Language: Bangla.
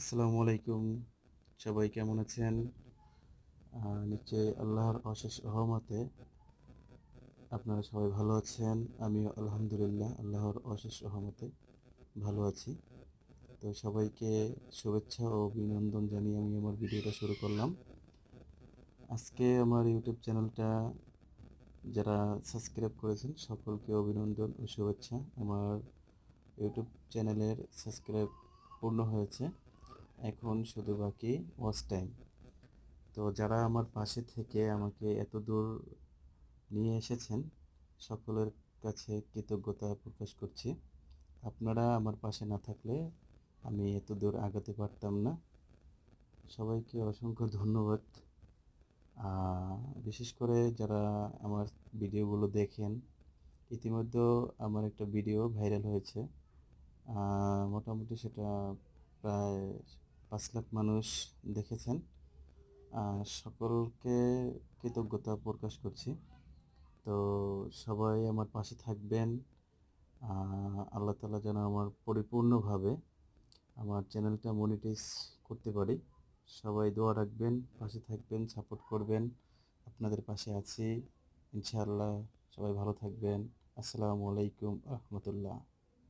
আসসালামু আলাইকুম। সবাই কেমন আছেন? নিশ্চয়ই আল্লাহর অশেষ রহমতে আপনারা সবাই ভালো আছেন। আমিও আলহামদুলিল্লাহ আল্লাহর অশেষ রহমতে ভালো আছি। তো সবাইকে শুভেচ্ছা ও অভিনন্দন জানিয়ে আমি আমার ভিডিওটা শুরু করলাম। আজকে আমার ইউটিউব চ্যানেলটা যারা সাবস্ক্রাইব করেছেন সকলকে অভিনন্দন ও শুভেচ্ছা। আমার ইউটিউব চ্যানেলের সাবস্ক্রাইব পূর্ণ হয়েছে। এখন শুধু বাকি ওয়াচ টাইম। তো যারা আমার পাশে থেকে আমাকে এত দূর নিয়ে এসেছেন সকলের কাছে কৃতজ্ঞতা প্রকাশ করছি। আপনারা আমার পাশে না থাকলে আমি এত দূর আগাতে পারতাম না। সবাইকে অসংখ্য ধন্যবাদ। বিশেষ করে যারা আমার ভিডিওগুলো দেখেন, ইতিমধ্যেও আমার একটা ভিডিও ভাইরাল হয়েছে। মোটামুটি সেটা প্রায় 5 লাখ মানুষ দেখেছেন। সকলকে কৃতজ্ঞতা প্রকাশ করছি। তো সবাই আমার পাশে থাকবেন। আল্লাহ তাআলা যেন আমার পরিপূর্ণভাবে আমার চ্যানেলটা মনিটাইজ করতে পারি। সবাই দোয়া রাখবেন, পাশে থাকবেন, সাপোর্ট করবেন। আপনাদের পাশে আছি ইনশাআল্লাহ। সবাই ভালো থাকবেন। আসসালামু আলাইকুম রাহমাতুল্লাহ।